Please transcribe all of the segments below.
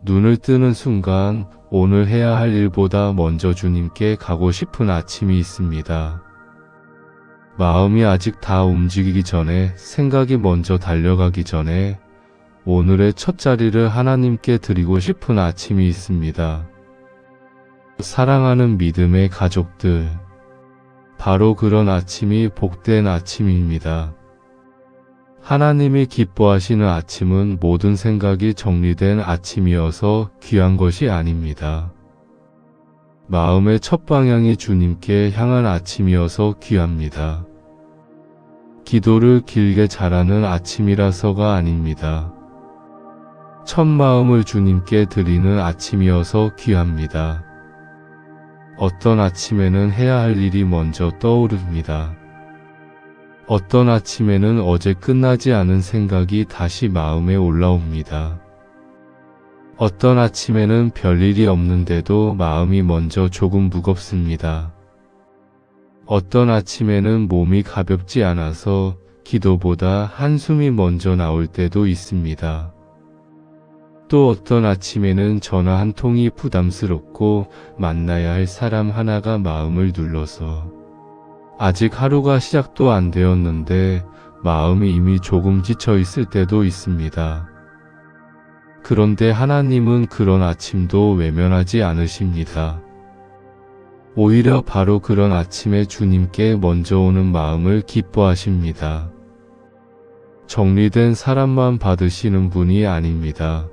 눈을 뜨는 순간 오늘 해야 할 일보다 먼저 주님께 가고 싶은 아침이 있습니다. 마음이 아직 다 움직이기 전에, 생각이 먼저 달려가기 전에 오늘의 첫 자리를 하나님께 드리고 싶은 아침이 있습니다. 사랑하는 믿음의 가족들, 바로 그런 아침이 복된 아침입니다. 하나님이 기뻐하시는 아침은 모든 생각이 정리된 아침이어서 귀한 것이 아닙니다. 마음의 첫 방향이 주님께 향한 아침이어서 귀합니다. 기도를 길게 잘하는 아침이라서가 아닙니다. 첫 마음을 주님께 드리는 아침이어서 귀합니다. 어떤 아침에는 해야 할 일이 먼저 떠오릅니다. 어떤 아침에는 어제 끝나지 않은 생각이 다시 마음에 올라옵니다. 어떤 아침에는 별일이 없는데도 마음이 먼저 조금 무겁습니다. 어떤 아침에는 몸이 가볍지 않아서 기도보다 한숨이 먼저 나올 때도 있습니다. 또 어떤 아침에는 전화 한 통이 부담스럽고 만나야 할 사람 하나가 마음을 눌러서 아직 하루가 시작도 안 되었는데 마음이 이미 조금 지쳐 있을 때도 있습니다. 그런데 하나님은 그런 아침도 외면하지 않으십니다. 오히려 바로 그런 아침에 주님께 먼저 오는 마음을 기뻐하십니다. 정리된 사람만 받으시는 분이 아닙니다.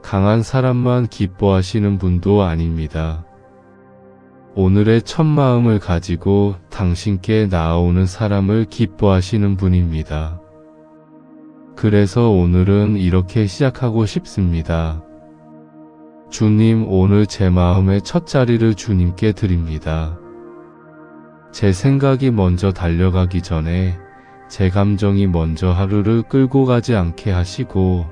강한 사람만 기뻐하시는 분도 아닙니다. 오늘의 첫 마음을 가지고 당신께 나아오는 사람을 기뻐하시는 분입니다. 그래서 오늘은 이렇게 시작하고 싶습니다. 주님, 오늘 제 마음의 첫 자리를 주님께 드립니다. 제 생각이 먼저 달려가기 전에 제 감정이 먼저 하루를 끌고 가지 않게 하시고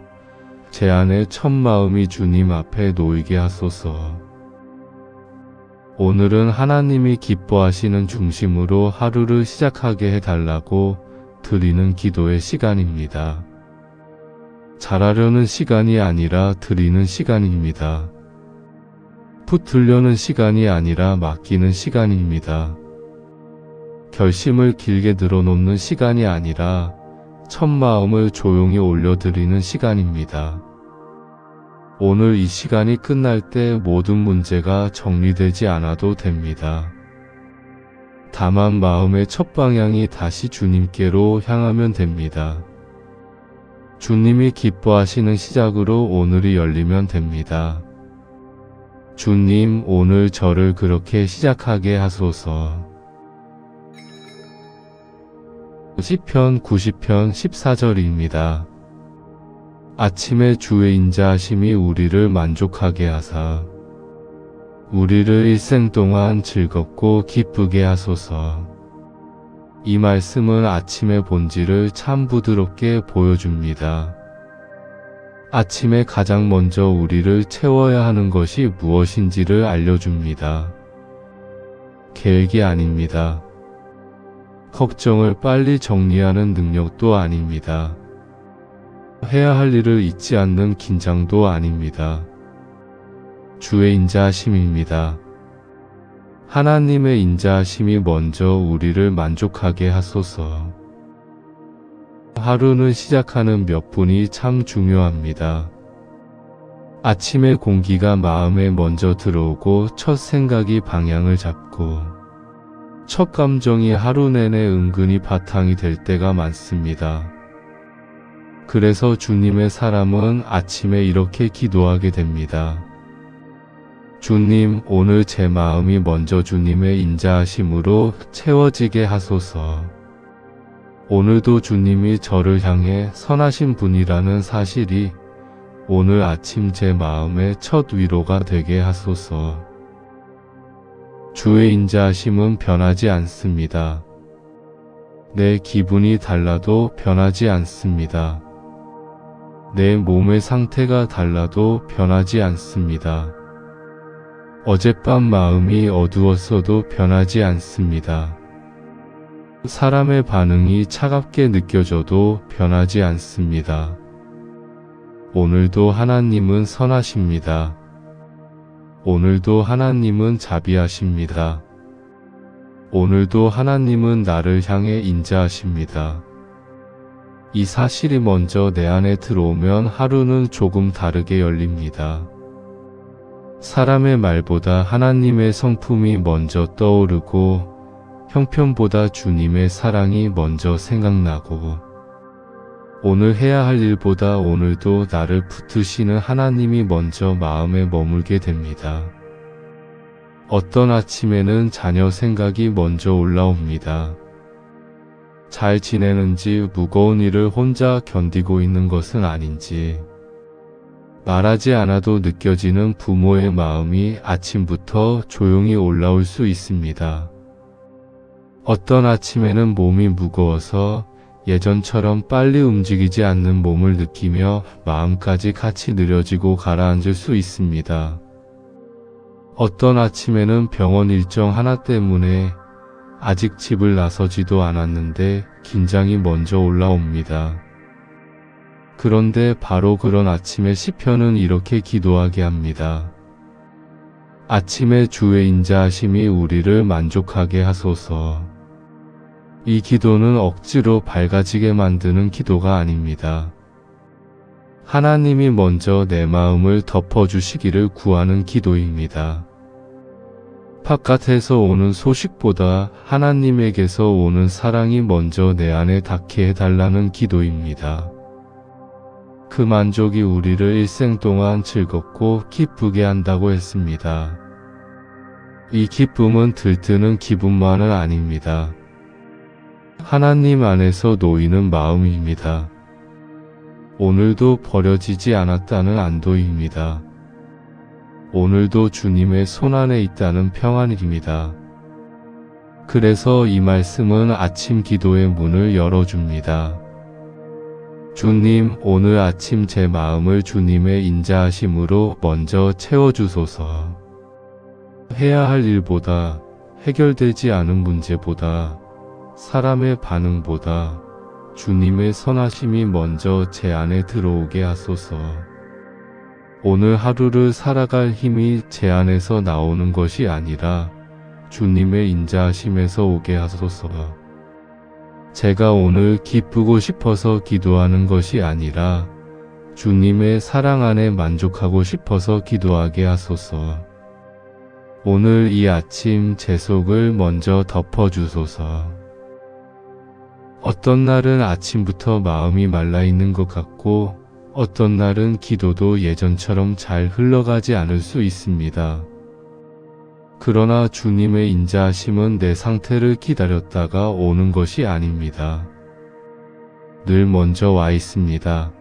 제 안의 첫 마음이 주님 앞에 놓이게 하소서. 오늘은 하나님이 기뻐하시는 중심으로 하루를 시작하게 해달라고 드리는 기도의 시간입니다. 잘하려는 시간이 아니라 드리는 시간입니다. 붙으려는 시간이 아니라 맡기는 시간입니다. 결심을 길게 늘어놓는 시간이 아니라 첫 마음을 조용히 올려드리는 시간입니다. 오늘 이 시간이 끝날 때 모든 문제가 정리되지 않아도 됩니다. 다만 마음의 첫 방향이 다시 주님께로 향하면 됩니다. 주님이 기뻐하시는 시작으로 오늘이 열리면 됩니다. 주님, 오늘 저를 그렇게 시작하게 하소서. 시편 90편 14절입니다. 아침에 주의 인자하심이 우리를 만족하게 하사 우리를 일생 동안 즐겁고 기쁘게 하소서. 이 말씀은 아침의 본질을 참 부드럽게 보여줍니다. 아침에 가장 먼저 우리를 채워야 하는 것이 무엇인지를 알려줍니다. 계획이 아닙니다. 걱정을 빨리 정리하는 능력도 아닙니다. 해야 할 일을 잊지 않는 긴장도 아닙니다. 주의 인자하심입니다. 하나님의 인자하심이 먼저 우리를 만족하게 하소서. 하루는 시작하는 몇 분이 참 중요합니다. 아침의 공기가 마음에 먼저 들어오고 첫 생각이 방향을 잡고 첫 감정이 하루 내내 은근히 바탕이 될 때가 많습니다. 그래서 주님의 사람은 아침에 이렇게 기도하게 됩니다. 주님, 오늘 제 마음이 먼저 주님의 인자하심으로 채워지게 하소서. 오늘도 주님이 저를 향해 선하신 분이라는 사실이 오늘 아침 제 마음의 첫 위로가 되게 하소서. 주의 인자하심은 변하지 않습니다. 내 기분이 달라도 변하지 않습니다. 내 몸의 상태가 달라도 변하지 않습니다. 어젯밤 마음이 어두웠어도 변하지 않습니다. 사람의 반응이 차갑게 느껴져도 변하지 않습니다. 오늘도 하나님은 선하십니다. 오늘도 하나님은 자비하십니다. 오늘도 하나님은 나를 향해 인자하십니다. 이 사실이 먼저 내 안에 들어오면 하루는 조금 다르게 열립니다. 사람의 말보다 하나님의 성품이 먼저 떠오르고 형편보다 주님의 사랑이 먼저 생각나고 오늘 해야 할 일보다 오늘도 나를 붙드시는 하나님이 먼저 마음에 머물게 됩니다. 어떤 아침에는 자녀 생각이 먼저 올라옵니다. 잘 지내는지, 무거운 일을 혼자 견디고 있는 것은 아닌지, 말하지 않아도 느껴지는 부모의 마음이 아침부터 조용히 올라올 수 있습니다. 어떤 아침에는 몸이 무거워서 예전처럼 빨리 움직이지 않는 몸을 느끼며 마음까지 같이 느려지고 가라앉을 수 있습니다. 어떤 아침에는 병원 일정 하나 때문에 아직 집을 나서지도 않았는데 긴장이 먼저 올라옵니다. 그런데 바로 그런 아침에 시편은 이렇게 기도하게 합니다. 아침에 주의 인자하심이 우리를 만족하게 하소서. 이 기도는 억지로 밝아지게 만드는 기도가 아닙니다. 하나님이 먼저 내 마음을 덮어주시기를 구하는 기도입니다. 바깥에서 오는 소식보다 하나님에게서 오는 사랑이 먼저 내 안에 닿게 해달라는 기도입니다. 그 만족이 우리를 일생 동안 즐겁고 기쁘게 한다고 했습니다. 이 기쁨은 들뜨는 기분만은 아닙니다. 하나님 안에서 놓이는 마음입니다. 오늘도 버려지지 않았다는 안도입니다. 오늘도 주님의 손안에 있다는 평안입니다. 그래서 이 말씀은 아침 기도의 문을 열어줍니다. 주님, 오늘 아침 제 마음을 주님의 인자하심으로 먼저 채워주소서. 해야 할 일보다, 해결되지 않은 문제보다, 사람의 반응보다 주님의 선하심이 먼저 제 안에 들어오게 하소서. 오늘 하루를 살아갈 힘이 제 안에서 나오는 것이 아니라 주님의 인자하심에서 오게 하소서. 제가 오늘 기쁘고 싶어서 기도하는 것이 아니라 주님의 사랑 안에 만족하고 싶어서 기도하게 하소서. 오늘 이 아침 제 속을 먼저 덮어주소서. 어떤 날은 아침부터 마음이 말라있는 것 같고 어떤 날은 기도도 예전처럼 잘 흘러가지 않을 수 있습니다. 그러나 주님의 인자하심은 내 상태를 기다렸다가 오는 것이 아닙니다. 늘 먼저 와 있습니다.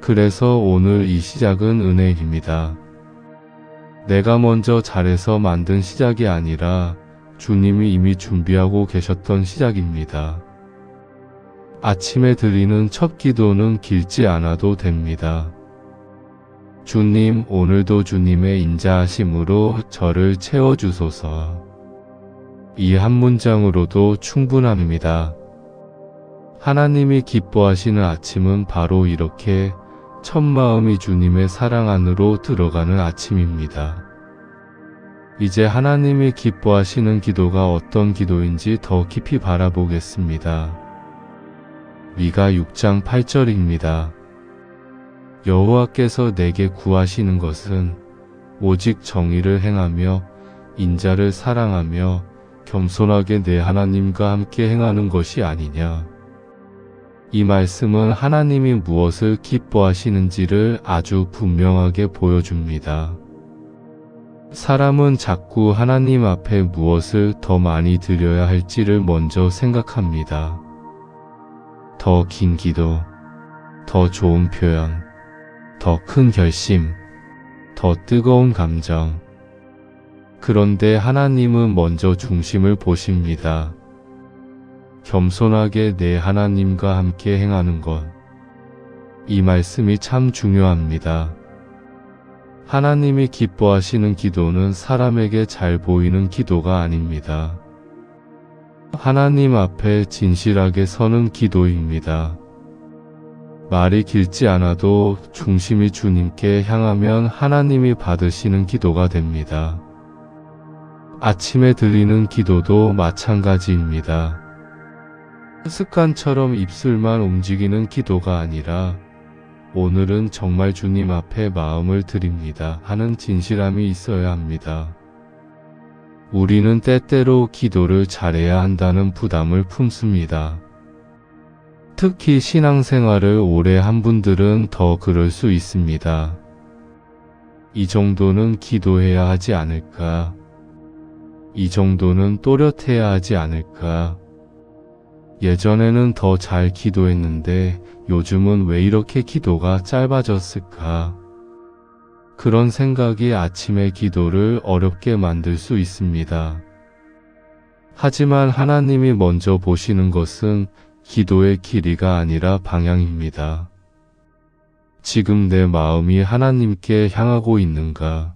그래서 오늘 이 시작은 은혜입니다. 내가 먼저 잘해서 만든 시작이 아니라 주님이 이미 준비하고 계셨던 시작입니다. 아침에 드리는 첫 기도는 길지 않아도 됩니다. 주님, 오늘도 주님의 인자하심으로 저를 채워주소서. 이 한 문장으로도 충분합니다. 하나님이 기뻐하시는 아침은 바로 이렇게 첫 마음이 주님의 사랑 안으로 들어가는 아침입니다. 이제 하나님이 기뻐하시는 기도가 어떤 기도인지 더 깊이 바라보겠습니다. 미가 6장 8절입니다. 여호와께서 내게 구하시는 것은 오직 정의를 행하며 인자를 사랑하며 겸손하게 내 하나님과 함께 행하는 것이 아니냐. 이 말씀은 하나님이 무엇을 기뻐하시는지를 아주 분명하게 보여줍니다. 사람은 자꾸 하나님 앞에 무엇을 더 많이 드려야 할지를 먼저 생각합니다. 더 긴 기도, 더 좋은 표현, 더 큰 결심, 더 뜨거운 감정. 그런데 하나님은 먼저 중심을 보십니다. 겸손하게 내 하나님과 함께 행하는 것. 이 말씀이 참 중요합니다. 하나님이 기뻐하시는 기도는 사람에게 잘 보이는 기도가 아닙니다. 하나님 앞에 진실하게 서는 기도입니다. 말이 길지 않아도 중심이 주님께 향하면 하나님이 받으시는 기도가 됩니다. 아침에 드리는 기도도 마찬가지입니다. 습관처럼 입술만 움직이는 기도가 아니라 오늘은 정말 주님 앞에 마음을 드립니다 하는 진실함이 있어야 합니다. 우리는 때때로 기도를 잘해야 한다는 부담을 품습니다. 특히 신앙생활을 오래 한 분들은 더 그럴 수 있습니다. 이 정도는 기도해야 하지 않을까? 이 정도는 또렷해야 하지 않을까? 예전에는 더 잘 기도했는데 요즘은 왜 이렇게 기도가 짧아졌을까? 그런 생각이 아침의 기도를 어렵게 만들 수 있습니다. 하지만 하나님이 먼저 보시는 것은 기도의 길이가 아니라 방향입니다. 지금 내 마음이 하나님께 향하고 있는가?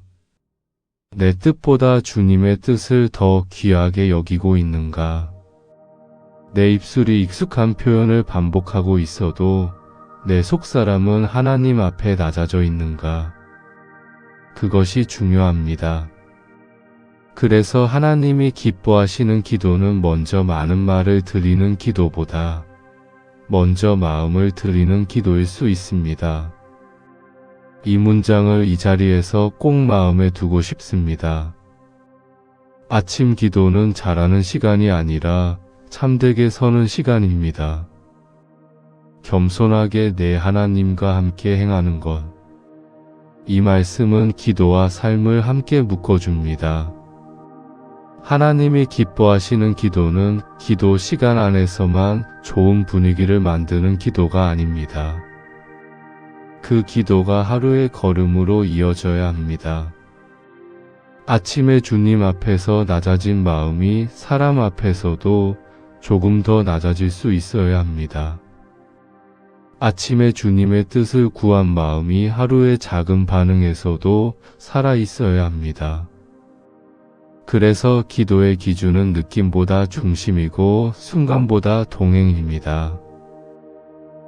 내 뜻보다 주님의 뜻을 더 귀하게 여기고 있는가? 내 입술이 익숙한 표현을 반복하고 있어도 내 속사람은 하나님 앞에 낮아져 있는가? 그것이 중요합니다. 그래서 하나님이 기뻐하시는 기도는 먼저 많은 말을 드리는 기도보다 먼저 마음을 드리는 기도일 수 있습니다. 이 문장을 이 자리에서 꼭 마음에 두고 싶습니다. 아침 기도는 잘하는 시간이 아니라 참되게 서는 시간입니다. 겸손하게 내 하나님과 함께 행하는 것. 이 말씀은 기도와 삶을 함께 묶어줍니다. 하나님이 기뻐하시는 기도는 기도 시간 안에서만 좋은 분위기를 만드는 기도가 아닙니다. 그 기도가 하루의 걸음으로 이어져야 합니다. 아침에 주님 앞에서 낮아진 마음이 사람 앞에서도 조금 더 낮아질 수 있어야 합니다. 아침에 주님의 뜻을 구한 마음이 하루의 작은 반응에서도 살아 있어야 합니다. 그래서 기도의 기준은 느낌보다 중심이고 순간보다 동행입니다.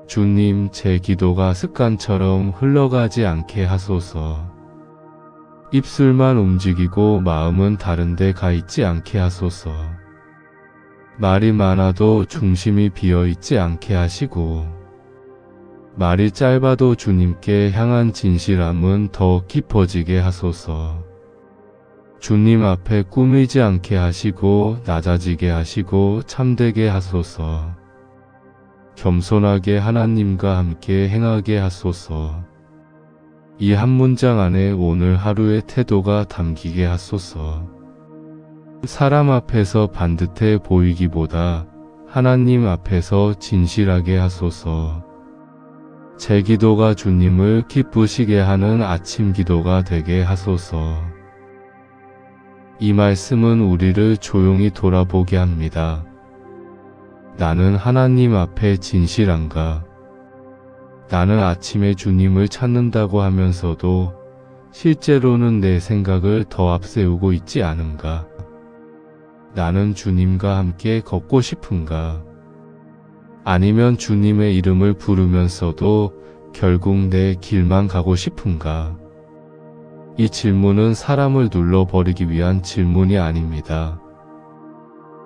주님, 제 기도가 습관처럼 흘러가지 않게 하소서. 입술만 움직이고 마음은 다른 데 가 있지 않게 하소서. 말이 많아도 중심이 비어 있지 않게 하시고, 말이 짧아도 주님께 향한 진실함은 더 깊어지게 하소서. 주님 앞에 꾸미지 않게 하시고 낮아지게 하시고 참되게 하소서. 겸손하게 하나님과 함께 행하게 하소서. 이 한 문장 안에 오늘 하루의 태도가 담기게 하소서. 사람 앞에서 반듯해 보이기보다 하나님 앞에서 진실하게 하소서. 제 기도가 주님을 기쁘시게 하는 아침 기도가 되게 하소서. 이 말씀은 우리를 조용히 돌아보게 합니다. 나는 하나님 앞에 진실한가? 나는 아침에 주님을 찾는다고 하면서도 실제로는 내 생각을 더 앞세우고 있지 않은가? 나는 주님과 함께 걷고 싶은가? 아니면 주님의 이름을 부르면서도 결국 내 길만 가고 싶은가? 이 질문은 사람을 눌러버리기 위한 질문이 아닙니다.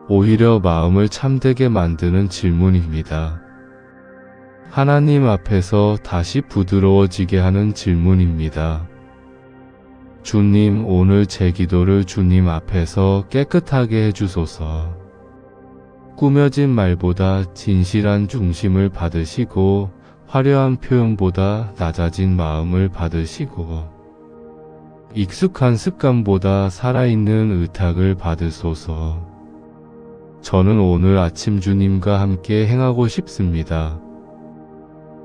오히려 마음을 참되게 만드는 질문입니다. 하나님 앞에서 다시 부드러워지게 하는 질문입니다. 주님, 오늘 제 기도를 주님 앞에서 깨끗하게 해주소서. 꾸며진 말보다 진실한 중심을 받으시고 화려한 표현보다 낮아진 마음을 받으시고 익숙한 습관보다 살아있는 의탁을 받으소서. 저는 오늘 아침 주님과 함께 행하고 싶습니다.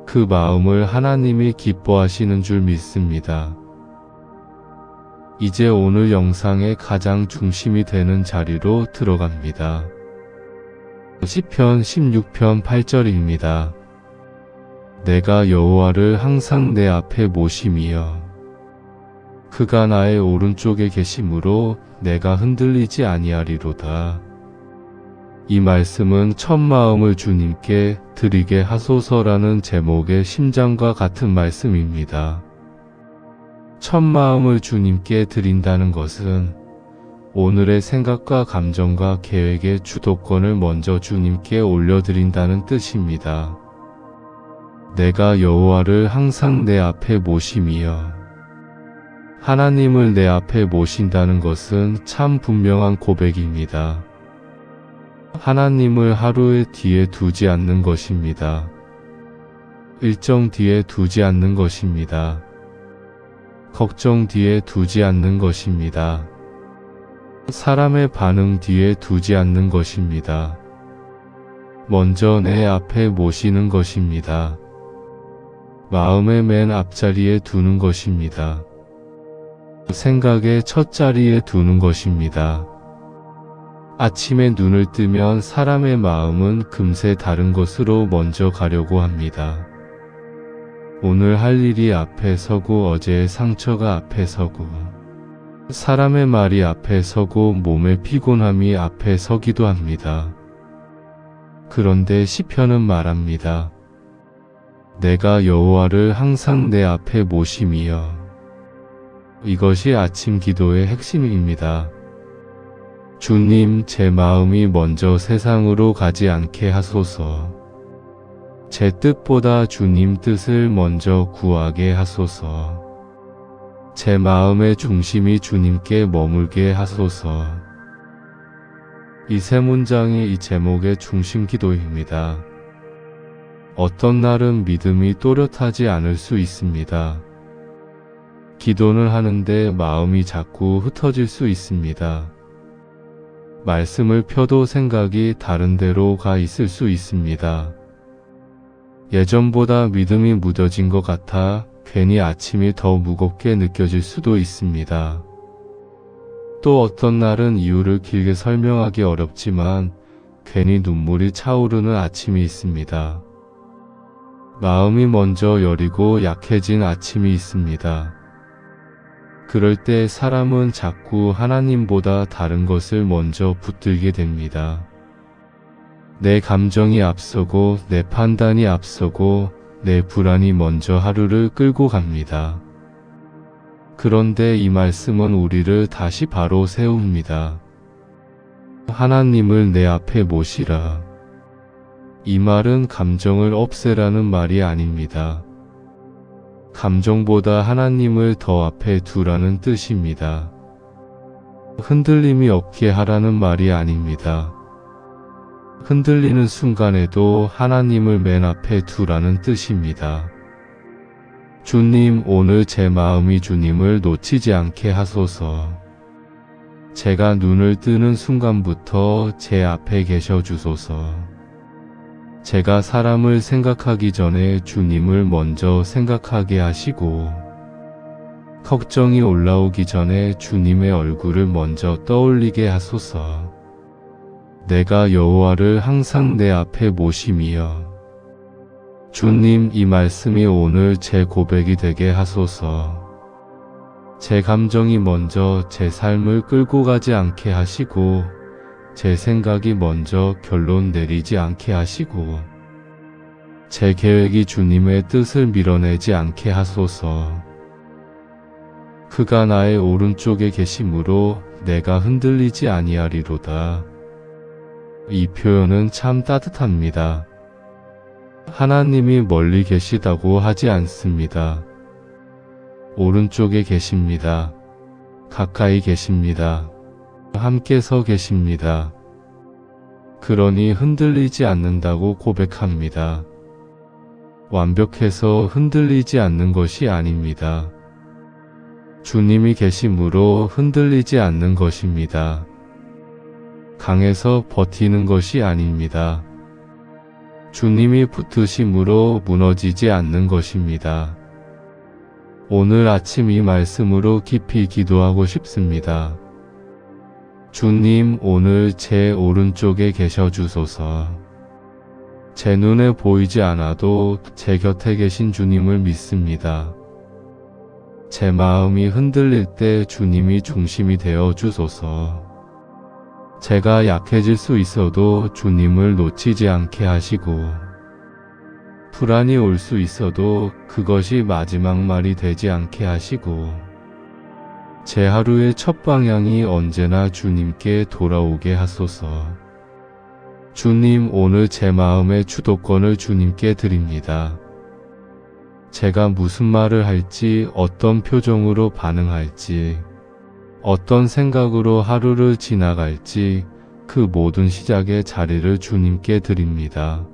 그 마음을 하나님이 기뻐하시는 줄 믿습니다. 이제 오늘 영상의 가장 중심이 되는 자리로 들어갑니다. 시편 16편 8절입니다. 내가 여호와를 항상 내 앞에 모심이여. 그가 나의 오른쪽에 계심으로 내가 흔들리지 아니하리로다. 이 말씀은 첫 마음을 주님께 드리게 하소서라는 제목의 심장과 같은 말씀입니다. 첫 마음을 주님께 드린다는 것은 오늘의 생각과 감정과 계획의 주도권을 먼저 주님께 올려드린다는 뜻입니다. 내가 여호와를 항상 내 앞에 모심이여. 하나님을 내 앞에 모신다는 것은 참 분명한 고백입니다. 하나님을 하루의 뒤에 두지 않는 것입니다. 일정 뒤에 두지 않는 것입니다. 걱정 뒤에 두지 않는 것입니다. 사람의 반응 뒤에 두지 않는 것입니다. 먼저 내 앞에 모시는 것입니다. 마음의 맨 앞자리에 두는 것입니다. 생각의 첫 자리에 두는 것입니다. 아침에 눈을 뜨면 사람의 마음은 금세 다른 곳으로 먼저 가려고 합니다. 오늘 할 일이 앞에 서고 어제의 상처가 앞에 서고 사람의 말이 앞에 서고 몸의 피곤함이 앞에 서기도 합니다. 그런데 시편은 말합니다. 내가 여호와를 항상 내 앞에 모심이여. 이것이 아침 기도의 핵심입니다. 주님, 제 마음이 먼저 세상으로 가지 않게 하소서. 제 뜻보다 주님 뜻을 먼저 구하게 하소서. 제 마음의 중심이 주님께 머물게 하소서. 이 세 문장이 이 제목의 중심 기도입니다. 어떤 날은 믿음이 또렷하지 않을 수 있습니다. 기도는 하는데 마음이 자꾸 흩어질 수 있습니다. 말씀을 펴도 생각이 다른 데로 가 있을 수 있습니다. 예전보다 믿음이 무뎌진 것 같아 괜히 아침이 더 무겁게 느껴질 수도 있습니다. 또 어떤 날은 이유를 길게 설명하기 어렵지만 괜히 눈물이 차오르는 아침이 있습니다. 마음이 먼저 여리고 약해진 아침이 있습니다. 그럴 때 사람은 자꾸 하나님보다 다른 것을 먼저 붙들게 됩니다. 내 감정이 앞서고 내 판단이 앞서고 내 불안이 먼저 하루를 끌고 갑니다. 그런데 이 말씀은 우리를 다시 바로 세웁니다. 하나님을 내 앞에 모시라. 이 말은 감정을 없애라는 말이 아닙니다. 감정보다 하나님을 더 앞에 두라는 뜻입니다. 흔들림이 없게 하라는 말이 아닙니다. 흔들리는 순간에도 하나님을 맨 앞에 두라는 뜻입니다. 주님, 오늘 제 마음이 주님을 놓치지 않게 하소서. 제가 눈을 뜨는 순간부터 제 앞에 계셔 주소서. 제가 사람을 생각하기 전에 주님을 먼저 생각하게 하시고, 걱정이 올라오기 전에 주님의 얼굴을 먼저 떠올리게 하소서. 내가 여호와를 항상 내 앞에 모심이여. 주님, 이 말씀이 오늘 제 고백이 되게 하소서. 제 감정이 먼저 제 삶을 끌고 가지 않게 하시고, 제 생각이 먼저 결론 내리지 않게 하시고, 제 계획이 주님의 뜻을 밀어내지 않게 하소서. 그가 나의 오른쪽에 계심으로 내가 흔들리지 아니하리로다. 이 표현은 참 따뜻합니다. 하나님이 멀리 계시다고 하지 않습니다. 오른쪽에 계십니다. 가까이 계십니다. 함께 서 계십니다. 그러니 흔들리지 않는다고 고백합니다. 완벽해서 흔들리지 않는 것이 아닙니다. 주님이 계심으로 흔들리지 않는 것입니다. 강해서 버티는 것이 아닙니다. 주님이 붙으심으로 무너지지 않는 것입니다. 오늘 아침 이 말씀으로 깊이 기도하고 싶습니다. 주님, 오늘 제 오른쪽에 계셔 주소서. 제 눈에 보이지 않아도 제 곁에 계신 주님을 믿습니다. 제 마음이 흔들릴 때 주님이 중심이 되어 주소서. 제가 약해질 수 있어도 주님을 놓치지 않게 하시고, 불안이 올 수 있어도 그것이 마지막 말이 되지 않게 하시고, 제 하루의 첫 방향이 언제나 주님께 돌아오게 하소서. 주님, 오늘 제 마음의 주도권을 주님께 드립니다. 제가 무슨 말을 할지, 어떤 표정으로 반응할지, 어떤 생각으로 하루를 지나갈지, 그 모든 시작의 자리를 주님께 드립니다.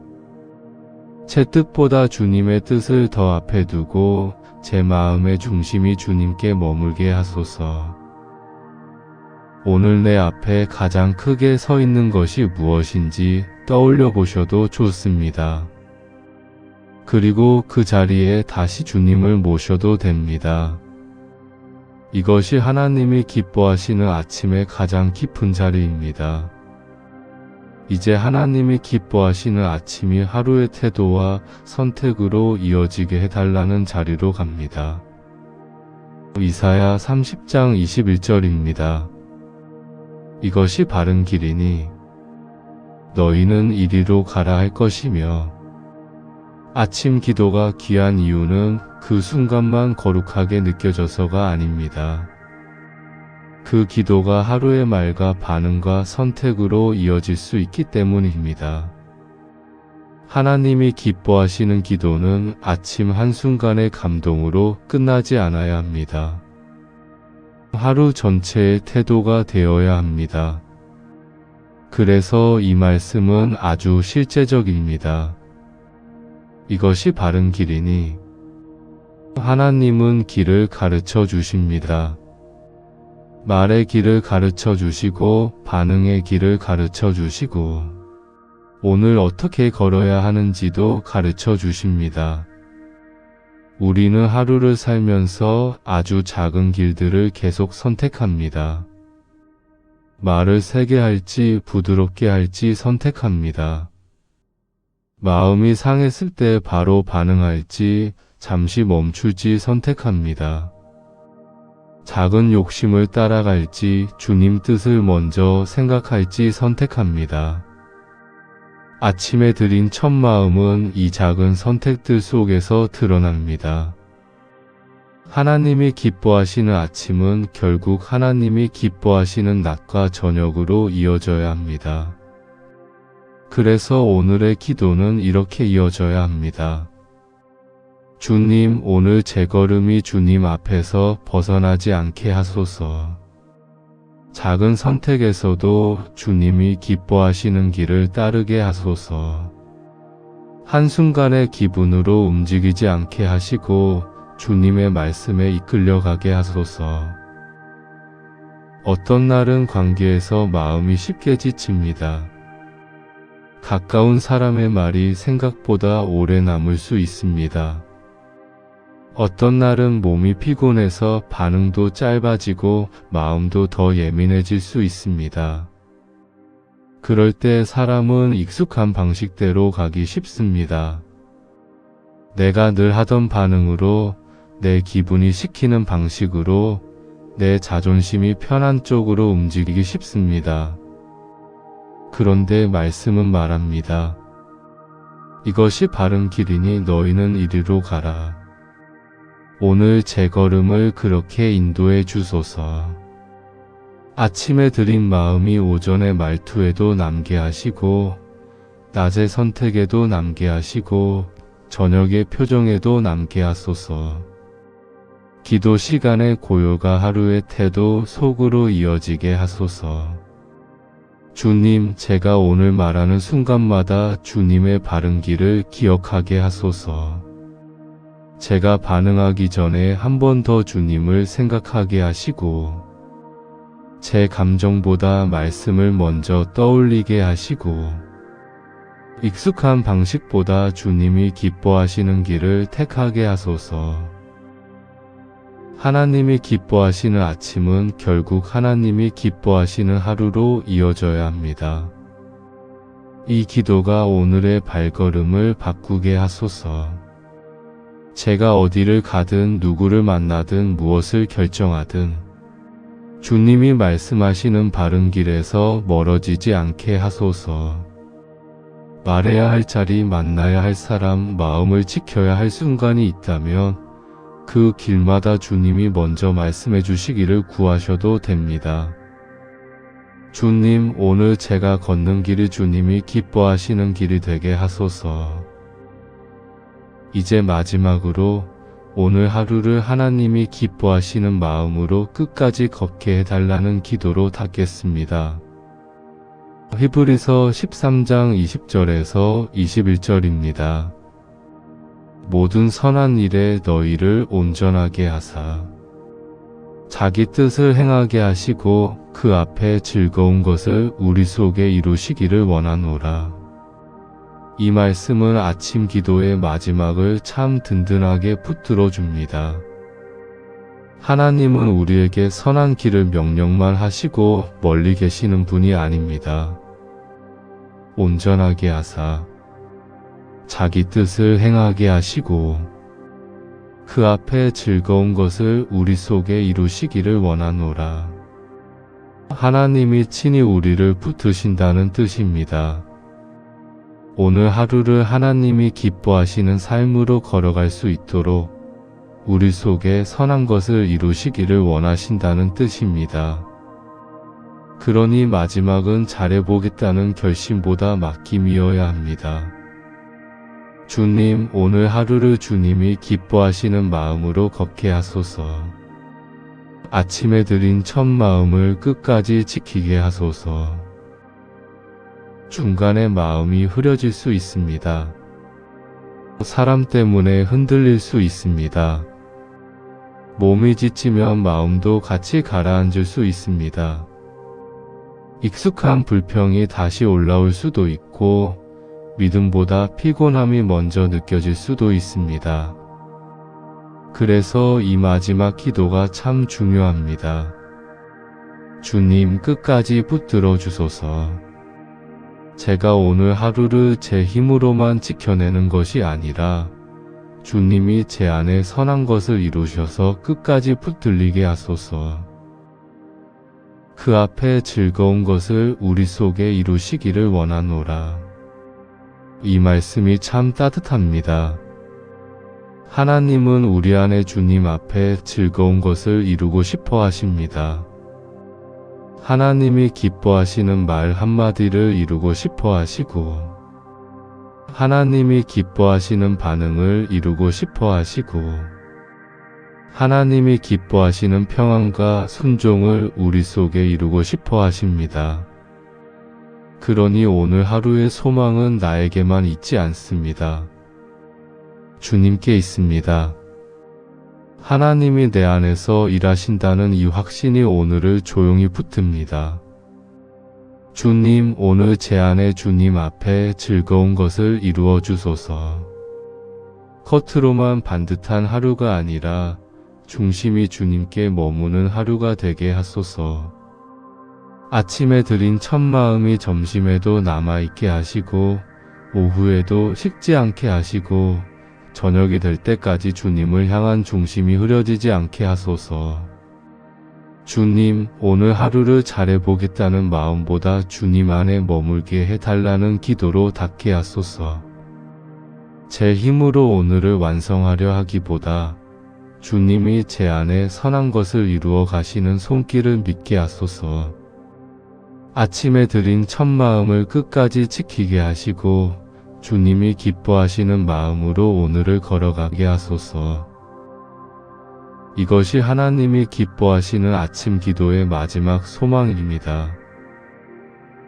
제 뜻보다 주님의 뜻을 더 앞에 두고 제 마음의 중심이 주님께 머물게 하소서. 오늘 내 앞에 가장 크게 서 있는 것이 무엇인지 떠올려 보셔도 좋습니다. 그리고 그 자리에 다시 주님을 모셔도 됩니다. 이것이 하나님이 기뻐하시는 아침의 가장 깊은 자리입니다. 이제 하나님이 기뻐하시는 아침이 하루의 태도와 선택으로 이어지게 해달라는 자리로 갑니다. 이사야 30장 21절입니다. 이것이 바른 길이니 너희는 이리로 가라 할 것이며, 아침 기도가 귀한 이유는 그 순간만 거룩하게 느껴져서가 아닙니다. 그 기도가 하루의 말과 반응과 선택으로 이어질 수 있기 때문입니다. 하나님이 기뻐하시는 기도는 아침 한순간의 감동으로 끝나지 않아야 합니다. 하루 전체의 태도가 되어야 합니다. 그래서 이 말씀은 아주 실제적입니다. 이것이 바른 길이니 하나님은 길을 가르쳐 주십니다. 말의 길을 가르쳐 주시고 반응의 길을 가르쳐 주시고 오늘 어떻게 걸어야 하는지도 가르쳐 주십니다. 우리는 하루를 살면서 아주 작은 길들을 계속 선택합니다. 말을 세게 할지 부드럽게 할지 선택합니다. 마음이 상했을 때 바로 반응할지 잠시 멈출지 선택합니다. 작은 욕심을 따라갈지 주님 뜻을 먼저 생각할지 선택합니다. 아침에 드린 첫 마음은 이 작은 선택들 속에서 드러납니다. 하나님이 기뻐하시는 아침은 결국 하나님이 기뻐하시는 낮과 저녁으로 이어져야 합니다. 그래서 오늘의 기도는 이렇게 이어져야 합니다. 주님, 오늘 제 걸음이 주님 앞에서 벗어나지 않게 하소서. 작은 선택에서도 주님이 기뻐하시는 길을 따르게 하소서. 한순간의 기분으로 움직이지 않게 하시고 주님의 말씀에 이끌려가게 하소서. 어떤 날은 관계에서 마음이 쉽게 지칩니다. 가까운 사람의 말이 생각보다 오래 남을 수 있습니다. 어떤 날은 몸이 피곤해서 반응도 짧아지고 마음도 더 예민해질 수 있습니다. 그럴 때 사람은 익숙한 방식대로 가기 쉽습니다. 내가 늘 하던 반응으로, 내 기분이 시키는 방식으로, 내 자존심이 편한 쪽으로 움직이기 쉽습니다. 그런데 말씀은 말합니다. 이것이 바른 길이니 너희는 이리로 가라. 오늘 제 걸음을 그렇게 인도해 주소서. 아침에 드린 마음이 오전의 말투에도 남게 하시고, 낮의 선택에도 남게 하시고, 저녁의 표정에도 남게 하소서. 기도 시간의 고요가 하루의 태도 속으로 이어지게 하소서. 주님, 제가 오늘 말하는 순간마다 주님의 바른 길을 기억하게 하소서. 제가 반응하기 전에 한 번 더 주님을 생각하게 하시고, 제 감정보다 말씀을 먼저 떠올리게 하시고, 익숙한 방식보다 주님이 기뻐하시는 길을 택하게 하소서. 하나님이 기뻐하시는 아침은 결국 하나님이 기뻐하시는 하루로 이어져야 합니다. 이 기도가 오늘의 발걸음을 바꾸게 하소서. 제가 어디를 가든 누구를 만나든 무엇을 결정하든 주님이 말씀하시는 바른 길에서 멀어지지 않게 하소서. 말해야 할 자리, 만나야 할 사람, 마음을 지켜야 할 순간이 있다면 그 길마다 주님이 먼저 말씀해 주시기를 구하셔도 됩니다. 주님, 오늘 제가 걷는 길이 주님이 기뻐하시는 길이 되게 하소서. 이제 마지막으로 오늘 하루를 하나님이 기뻐하시는 마음으로 끝까지 걷게 해달라는 기도로 닫겠습니다. 히브리서 13장 20절에서 21절입니다. 모든 선한 일에 너희를 온전하게 하사 자기 뜻을 행하게 하시고 그 앞에 즐거운 것을 우리 속에 이루시기를 원하노라. 이 말씀은 아침 기도의 마지막을 참 든든하게 붙들어 줍니다. 하나님은 우리에게 선한 길을 명령만 하시고 멀리 계시는 분이 아닙니다. 온전하게 하사 자기 뜻을 행하게 하시고 그 앞에 즐거운 것을 우리 속에 이루시기를 원하노라. 하나님이 친히 우리를 붙드신다는 뜻입니다. 오늘 하루를 하나님이 기뻐하시는 삶으로 걸어갈 수 있도록 우리 속에 선한 것을 이루시기를 원하신다는 뜻입니다. 그러니 마지막은 잘해보겠다는 결심보다 맡김이어야 합니다. 주님, 오늘 하루를 주님이 기뻐하시는 마음으로 걷게 하소서. 아침에 드린 첫 마음을 끝까지 지키게 하소서. 중간에 마음이 흐려질 수 있습니다. 사람 때문에 흔들릴 수 있습니다. 몸이 지치면 마음도 같이 가라앉을 수 있습니다. 익숙한 불평이 다시 올라올 수도 있고 믿음보다 피곤함이 먼저 느껴질 수도 있습니다. 그래서 이 마지막 기도가 참 중요합니다. 주님, 끝까지 붙들어 주소서. 제가 오늘 하루를 제 힘으로만 지켜내는 것이 아니라 주님이 제 안에 선한 것을 이루셔서 끝까지 붙들리게 하소서. 그 앞에 즐거운 것을 우리 속에 이루시기를 원하노라. 이 말씀이 참 따뜻합니다. 하나님은 우리 안에 주님 앞에 즐거운 것을 이루고 싶어 하십니다. 하나님이 기뻐하시는 말 한마디를 이루고 싶어 하시고 하나님이 기뻐하시는 반응을 이루고 싶어 하시고 하나님이 기뻐하시는 평안과 순종을 우리 속에 이루고 싶어 하십니다. 그러니 오늘 하루의 소망은 나에게만 있지 않습니다. 주님께 있습니다. 하나님이 내 안에서 일하신다는 이 확신이 오늘을 조용히 붙듭니다. 주님, 오늘 제 안에 주님 앞에 즐거운 것을 이루어 주소서. 겉으로만 반듯한 하루가 아니라 중심이 주님께 머무는 하루가 되게 하소서. 아침에 드린 첫 마음이 점심에도 남아있게 하시고 오후에도 식지 않게 하시고 저녁이 될 때까지 주님을 향한 중심이 흐려지지 않게 하소서. 주님, 오늘 하루를 잘해보겠다는 마음보다 주님 안에 머물게 해달라는 기도로 닫게 하소서. 제 힘으로 오늘을 완성하려 하기보다 주님이 제 안에 선한 것을 이루어 가시는 손길을 믿게 하소서. 아침에 드린 첫 마음을 끝까지 지키게 하시고 주님이 기뻐하시는 마음으로 오늘을 걸어가게 하소서. 이것이 하나님이 기뻐하시는 아침 기도의 마지막 소망입니다.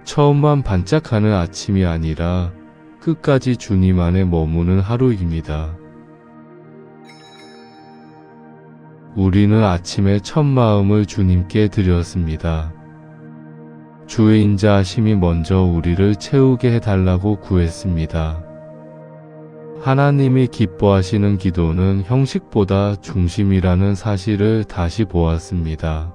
처음만 반짝하는 아침이 아니라 끝까지 주님 안에 머무는 하루입니다. 우리는 아침에 첫 마음을 주님께 드렸습니다. 주의 인자하심이 먼저 우리를 채우게 해달라고 구했습니다. 하나님이 기뻐하시는 기도는 형식보다 중심이라는 사실을 다시 보았습니다.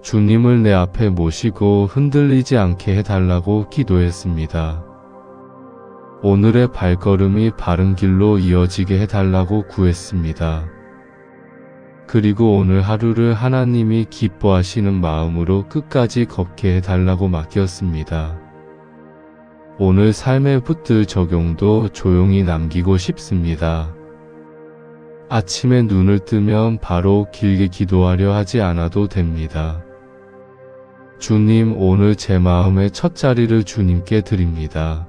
주님을 내 앞에 모시고 흔들리지 않게 해달라고 기도했습니다. 오늘의 발걸음이 바른 길로 이어지게 해달라고 구했습니다. 그리고 오늘 하루를 하나님이 기뻐하시는 마음으로 끝까지 걷게 해달라고 맡겼습니다. 오늘 삶의 붙들 적용도 조용히 남기고 싶습니다. 아침에 눈을 뜨면 바로 길게 기도하려 하지 않아도 됩니다. 주님, 오늘 제 마음의 첫 자리를 주님께 드립니다.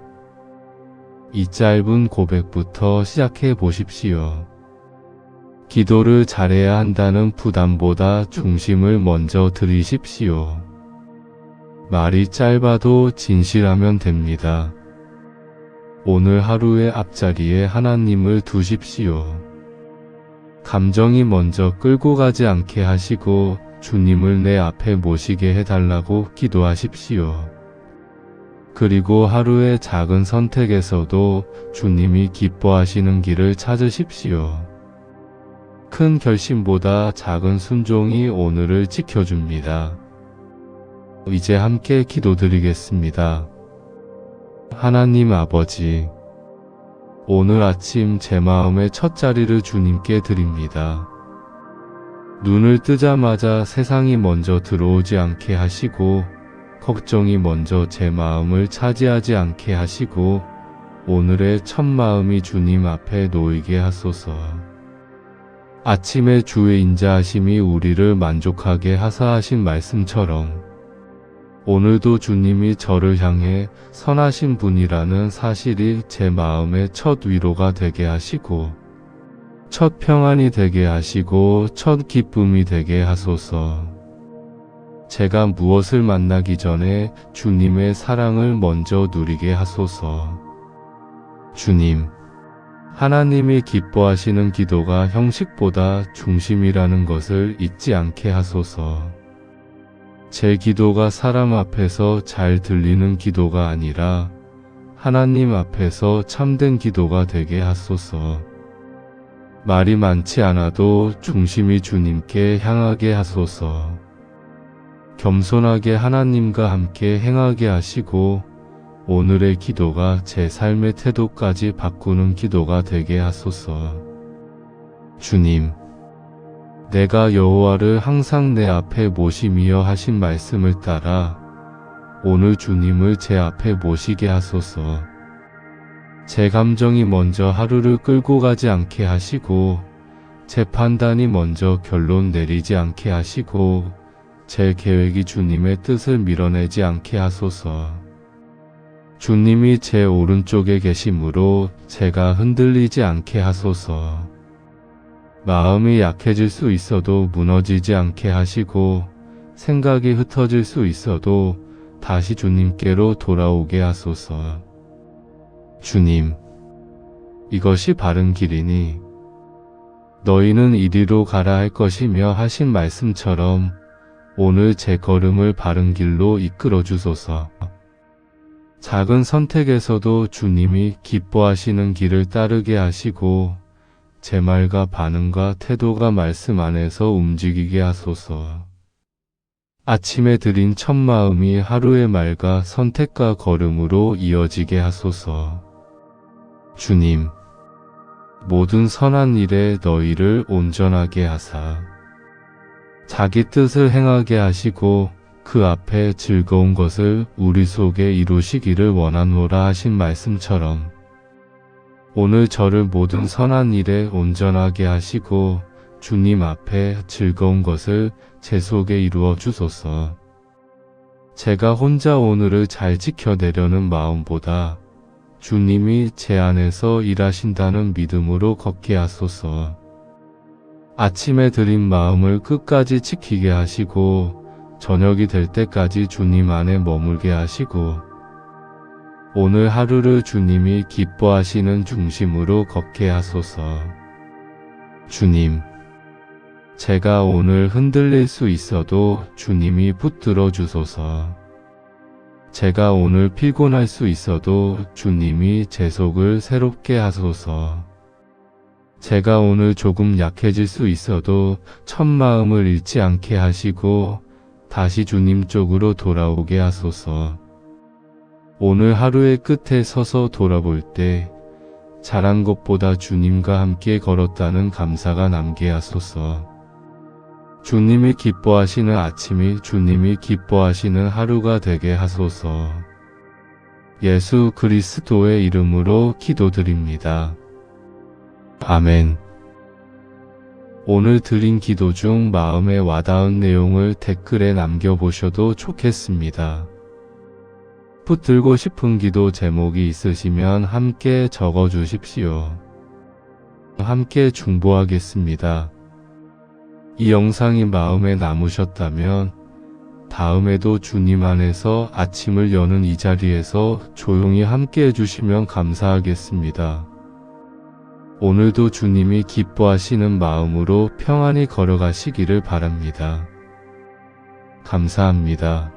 이 짧은 고백부터 시작해 보십시오. 기도를 잘해야 한다는 부담보다 중심을 먼저 들이십시오. 말이 짧아도 진실하면 됩니다. 오늘 하루의 앞자리에 하나님을 두십시오. 감정이 먼저 끌고 가지 않게 하시고 주님을 내 앞에 모시게 해달라고 기도하십시오. 그리고 하루의 작은 선택에서도 주님이 기뻐하시는 길을 찾으십시오. 큰 결심보다 작은 순종이 오늘을 지켜줍니다. 이제 함께 기도드리겠습니다. 하나님 아버지, 오늘 아침 제 마음의 첫 자리를 주님께 드립니다. 눈을 뜨자마자 세상이 먼저 들어오지 않게 하시고 걱정이 먼저 제 마음을 차지하지 않게 하시고 오늘의 첫 마음이 주님 앞에 놓이게 하소서. 아침에 주의 인자하심이 우리를 만족하게 하사 하신 말씀처럼 오늘도 주님이 저를 향해 선하신 분이라는 사실이 제 마음의 첫 위로가 되게 하시고 첫 평안이 되게 하시고 첫 기쁨이 되게 하소서. 제가 무엇을 만나기 전에 주님의 사랑을 먼저 누리게 하소서. 주님, 하나님이 기뻐하시는 기도가 형식보다 중심이라는 것을 잊지 않게 하소서. 제 기도가 사람 앞에서 잘 들리는 기도가 아니라 하나님 앞에서 참된 기도가 되게 하소서. 말이 많지 않아도 중심이 주님께 향하게 하소서. 겸손하게 하나님과 함께 행하게 하시고 오늘의 기도가 제 삶의 태도까지 바꾸는 기도가 되게 하소서. 주님, 내가 여호와를 항상 내 앞에 모시며 하신 말씀을 따라 오늘 주님을 제 앞에 모시게 하소서. 제 감정이 먼저 하루를 끌고 가지 않게 하시고 제 판단이 먼저 결론 내리지 않게 하시고 제 계획이 주님의 뜻을 밀어내지 않게 하소서. 주님이 제 오른쪽에 계심으로 제가 흔들리지 않게 하소서. 마음이 약해질 수 있어도 무너지지 않게 하시고 생각이 흩어질 수 있어도 다시 주님께로 돌아오게 하소서. 주님, 이것이 바른 길이니 너희는 이리로 가라 할 것이며 하신 말씀처럼 오늘 제 걸음을 바른 길로 이끌어 주소서. 작은 선택에서도 주님이 기뻐하시는 길을 따르게 하시고 제 말과 반응과 태도가 말씀 안에서 움직이게 하소서. 아침에 드린 첫 마음이 하루의 말과 선택과 걸음으로 이어지게 하소서. 주님, 모든 선한 일에 너희를 온전하게 하사 자기 뜻을 행하게 하시고 그 앞에 즐거운 것을 우리 속에 이루시기를 원하노라 하신 말씀처럼 오늘 저를 모든 선한 일에 온전하게 하시고 주님 앞에 즐거운 것을 제 속에 이루어 주소서. 제가 혼자 오늘을 잘 지켜내려는 마음보다 주님이 제 안에서 일하신다는 믿음으로 걷게 하소서. 아침에 드린 마음을 끝까지 지키게 하시고 저녁이 될 때까지 주님 안에 머물게 하시고 오늘 하루를 주님이 기뻐하시는 중심으로 걷게 하소서. 주님, 제가 오늘 흔들릴 수 있어도 주님이 붙들어 주소서. 제가 오늘 피곤할 수 있어도 주님이 제 속을 새롭게 하소서. 제가 오늘 조금 약해질 수 있어도 첫 마음을 잃지 않게 하시고 다시 주님 쪽으로 돌아오게 하소서. 오늘 하루의 끝에 서서 돌아볼 때 잘한 것보다 주님과 함께 걸었다는 감사가 남게 하소서. 주님이 기뻐하시는 아침이 주님이 기뻐하시는 하루가 되게 하소서. 예수 그리스도의 이름으로 기도드립니다. 아멘. 오늘 드린 기도 중 마음에 와닿은 내용을 댓글에 남겨보셔도 좋겠습니다. 붙들고 싶은 기도 제목이 있으시면 함께 적어주십시오. 함께 중보하겠습니다. 이 영상이 마음에 남으셨다면 다음에도 주님 안에서 아침을 여는 이 자리에서 조용히 함께 해주시면 감사하겠습니다. 오늘도 주님이 기뻐하시는 마음으로 평안히 걸어가시기를 바랍니다. 감사합니다.